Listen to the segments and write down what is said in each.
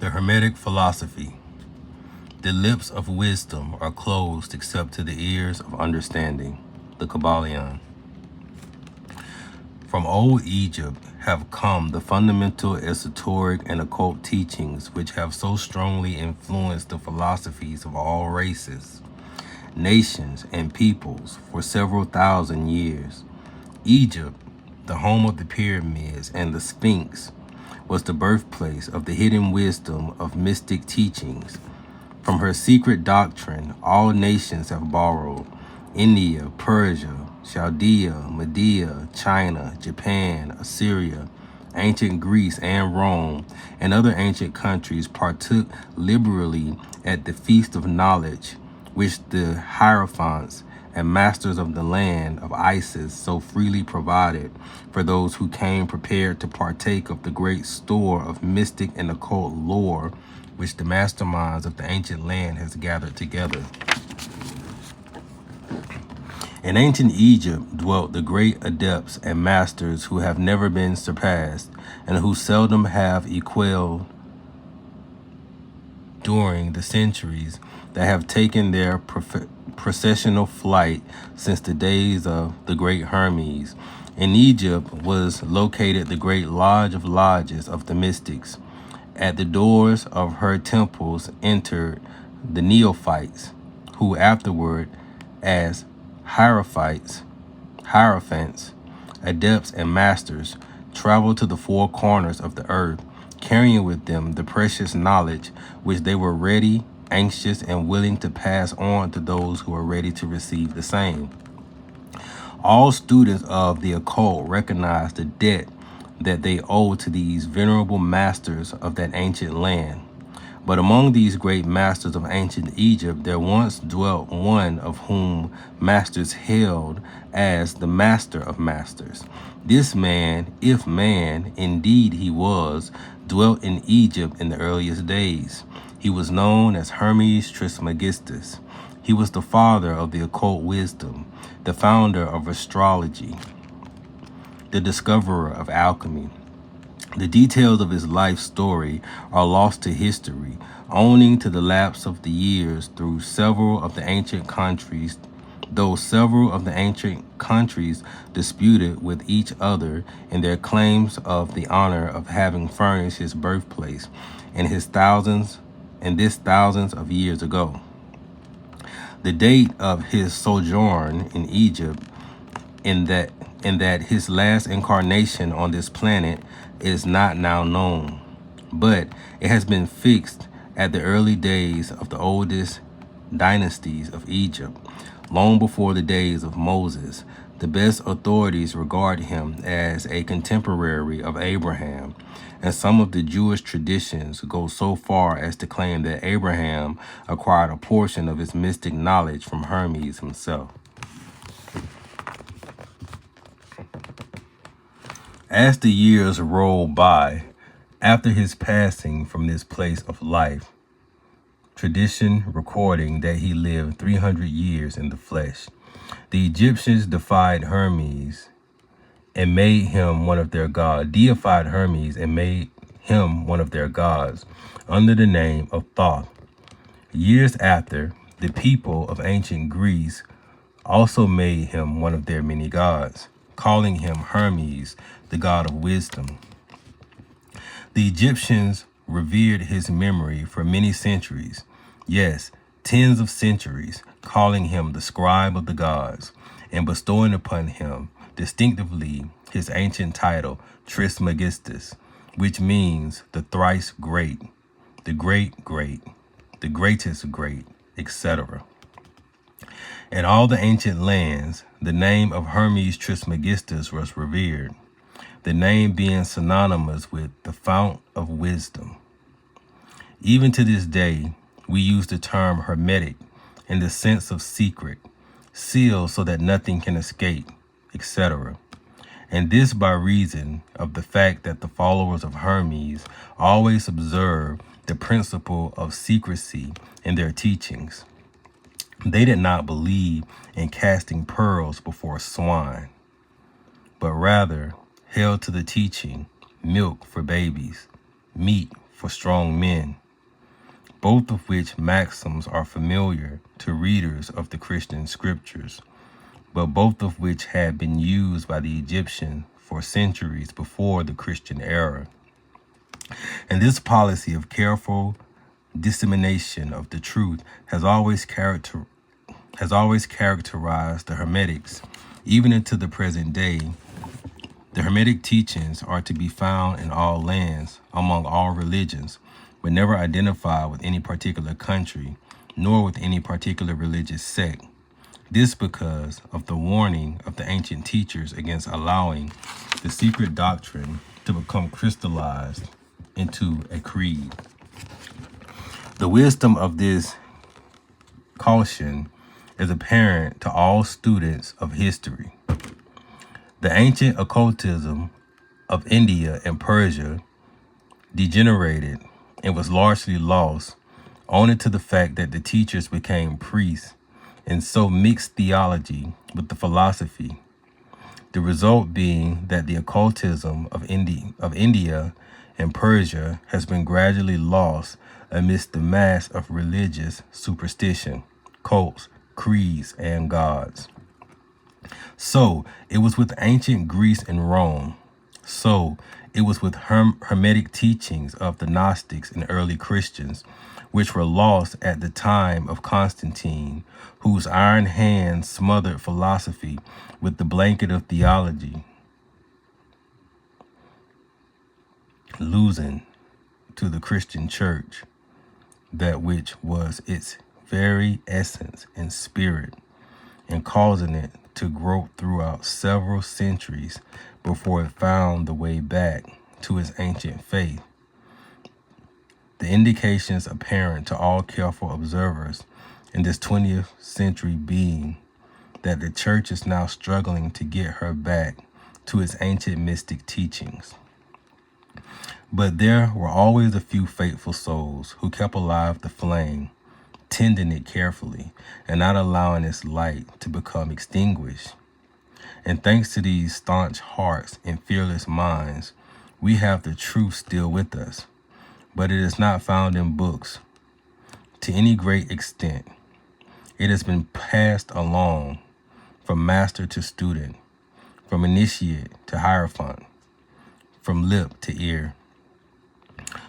The Hermetic Philosophy. The lips of wisdom are closed except to the ears of understanding. The Kybalion. From old Egypt have come the fundamental esoteric and occult teachings which have so strongly influenced the philosophies of all races, nations, and peoples for several thousand years. Egypt, the home of the pyramids and the Sphinx, was the birthplace of the hidden wisdom of mystic teachings. From her secret doctrine, all nations have borrowed. India, Persia, Chaldea, Media, China, Japan, Assyria, ancient Greece and Rome, and other ancient countries partook liberally at the feast of knowledge, which the hierophants and masters of the land of Isis so freely provided for those who came prepared to partake of the great store of mystic and occult lore which the masterminds of the ancient land has gathered together. In ancient Egypt dwelt the great adepts and masters who have never been surpassed and who seldom have equaled during the centuries that have taken their processional flight since the days of the great Hermes. In Egypt was located the great lodge of lodges of the mystics. At the doors of her temples entered the neophytes, who afterward, as hierophants, adepts, and masters, traveled to the four corners of the earth, carrying with them the precious knowledge which they were ready, anxious, and willing to pass on to those who are ready to receive the same. All students of the occult recognize the debt that they owe to these venerable masters of that ancient land. But among these great masters of ancient Egypt, there once dwelt one of whom masters hailed as the master of masters. This man, if man indeed he was, dwelt in Egypt in the earliest days. He was known as Hermes Trismegistus. He was the father of the occult wisdom, the founder of astrology, the discoverer of alchemy. The details of his life story are lost to history, owing to the lapse of the years through several of the ancient countries, though several of the ancient countries disputed with each other in their claims of the honor of having furnished his birthplace and this thousands of years ago. The date of his sojourn in Egypt, in that his last incarnation on this planet, is not now known, but it has been fixed at the early days of the oldest dynasties of Egypt, long before the days of Moses. The best authorities regard him as a contemporary of Abraham, and some of the Jewish traditions go so far as to claim that Abraham acquired a portion of his mystic knowledge from Hermes himself. As the years rolled by, after his passing from this place of life, tradition recording that he lived 300 years in the flesh, the Egyptians defied Hermes and made him one of their gods, deified Hermes and made him one of their gods under the name of Thoth. Years after, the people of ancient Greece also made him one of their many gods, calling him Hermes, the god of wisdom. The Egyptians revered his memory for many centuries, yes, tens of centuries, calling him the scribe of the gods and bestowing upon him distinctively his ancient title, Trismegistus, which means the thrice great, the great great, the greatest great, etc. In all the ancient lands, the name of Hermes Trismegistus was revered, the name being synonymous with the fount of wisdom. Even to this day, we use the term hermetic in the sense of secret, sealed so that nothing can escape, etc. And this by reason of the fact that the followers of Hermes always observe the principle of secrecy in their teachings. They did not believe in casting pearls before swine, but rather held to the teaching, milk for babies, meat for strong men, both of which maxims are familiar to readers of the Christian scriptures, but both of which had been used by the Egyptians for centuries before the Christian era. And this policy of careful dissemination of the truth has always characterized the Hermetics, even into the present day. The Hermetic teachings are to be found in all lands, among all religions, but never identified with any particular country, nor with any particular religious sect. This because of the warning of the ancient teachers against allowing the secret doctrine to become crystallized into a creed. The wisdom of this caution is apparent to all students of history. The ancient occultism of India and Persia degenerated and was largely lost, owing to the fact that the teachers became priests and so mixed theology with the philosophy. The result being that the occultism of India and Persia has been gradually lost amidst the mass of religious superstition, cults, creeds, and gods. So it was with ancient Greece and Rome. So it was with Hermetic teachings of the Gnostics and early Christians, which were lost at the time of Constantine, whose iron hand smothered philosophy with the blanket of theology, losing to the Christian church that which was its very essence and spirit, and causing it to grow throughout several centuries before it found the way back to its ancient faith. The indications apparent to all careful observers in this 20th century being that the church is now struggling to get her back to its ancient mystic teachings. But there were always a few faithful souls who kept alive the flame, tending it carefully and not allowing its light to become extinguished. And thanks to these staunch hearts and fearless minds, we have the truth still with us, but it is not found in books to any great extent. It has been passed along from master to student, from initiate to hierophant, from lip to ear.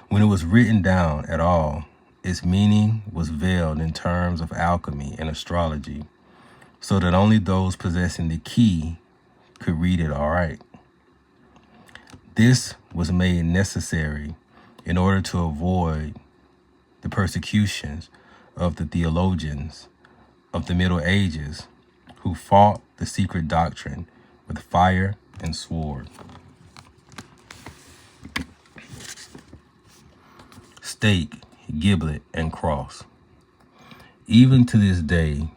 When it was written down at all, its meaning was veiled in terms of alchemy and astrology, so that only those possessing the key could read it aright. This was made necessary in order to avoid the persecutions of the theologians of the Middle Ages who fought the secret doctrine with fire and sword. Stake, giblet, and cross. Even to this day,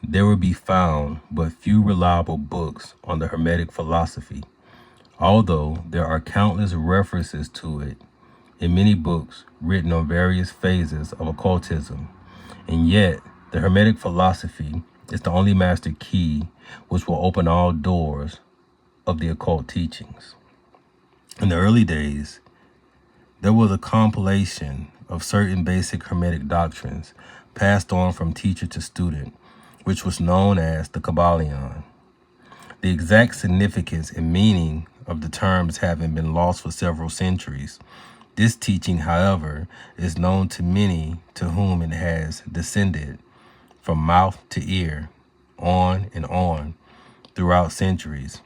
there will be found but few reliable books on the Hermetic philosophy, although there are countless references to it in many books written on various phases of occultism. And yet, the Hermetic philosophy is the only master key which will open all doors of the occult teachings. In the early days, there was a compilation of certain basic Hermetic doctrines passed on from teacher to student, which was known as the Kybalion. The exact significance and meaning of the terms having been lost for several centuries, this teaching, however, is known to many to whom it has descended from mouth to ear, on and on, throughout centuries.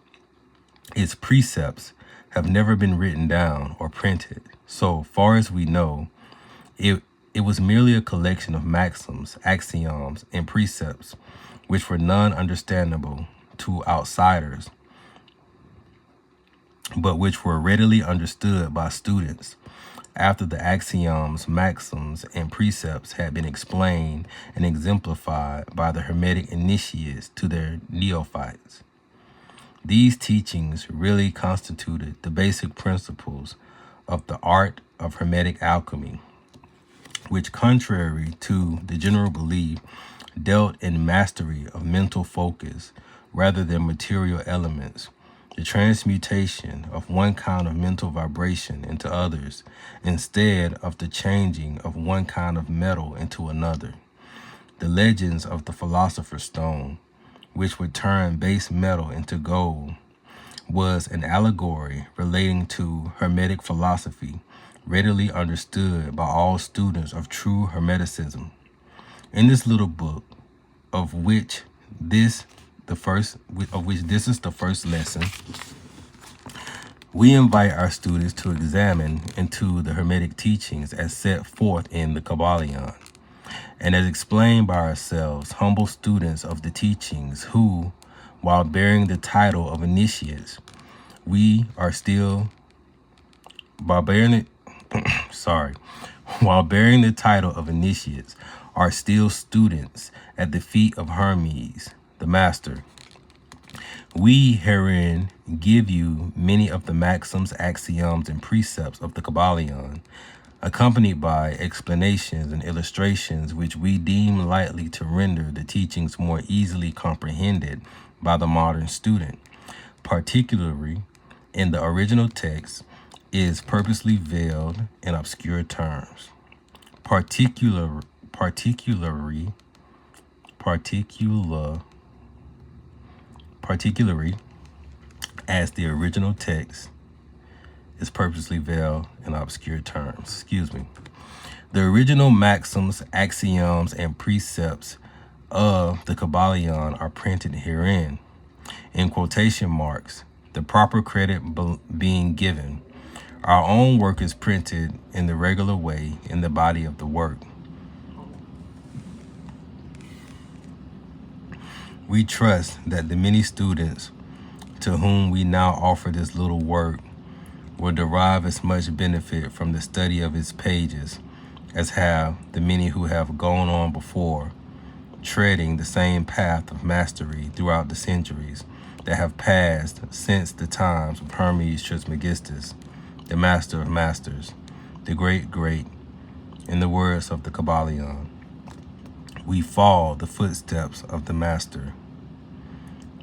Its precepts have never been written down or printed. So far as we know, it was merely a collection of maxims, axioms, and precepts, which were non-understandable to outsiders, but which were readily understood by students after the axioms, maxims, and precepts had been explained and exemplified by the Hermetic initiates to their neophytes. These teachings really constituted the basic principles of the art of Hermetic alchemy, which, contrary to the general belief, dealt in mastery of mental focus rather than material elements, the transmutation of one kind of mental vibration into others, instead of the changing of one kind of metal into another. The legends of the Philosopher's Stone, which would turn base metal into gold, was an allegory relating to Hermetic philosophy, readily understood by all students of true Hermeticism. In this little book, of which this is the first lesson, we invite our students to examine into the Hermetic teachings as set forth in the Kybalion, and as explained by ourselves, humble students of the teachings who, while bearing the title of initiates, while bearing the title of initiates, are still students at the feet of Hermes, the master. We herein give you many of the maxims, axioms, and precepts of the Kybalion, accompanied by explanations and illustrations which we deem likely to render the teachings more easily comprehended by the modern student. Particularly in the original text is purposely veiled in obscure terms. Particularly as the original text is purposely veiled in obscure terms. The original maxims, axioms, and precepts of the Kybalion are printed herein, in quotation marks, the proper credit being given. Our own work is printed in the regular way in the body of the work. We trust that the many students to whom we now offer this little work will derive as much benefit from the study of its pages as have the many who have gone on before, treading the same path of mastery throughout the centuries that have passed since the times of Hermes Trismegistus, the master of masters, the great, in the words of the Kybalion. We follow the footsteps of the master.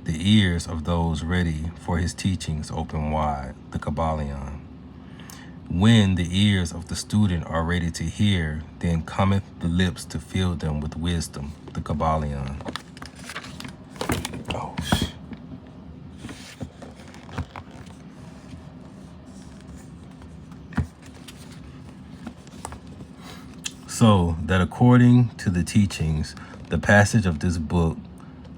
The ears of those ready for his teachings open wide, the Kybalion. When the ears of the student are ready to hear, then cometh the lips to fill them with wisdom, the Kybalion. So that according to the teachings, the passage of this book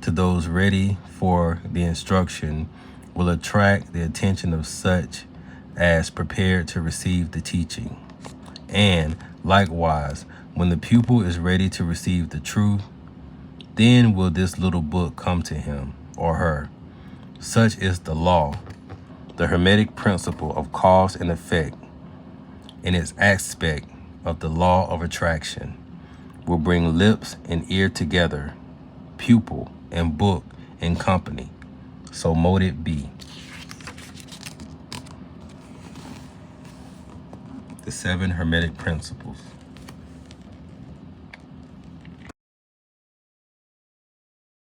to those ready for the instruction will attract the attention of such as prepared to receive the teaching. And likewise, when the pupil is ready to receive the truth, then will this little book come to him or her. Such is the law, the Hermetic principle of cause and effect, in its aspect of the law of attraction, will bring lips and ear together, pupil and book in company. So mote it be. The 7 Hermetic Principles.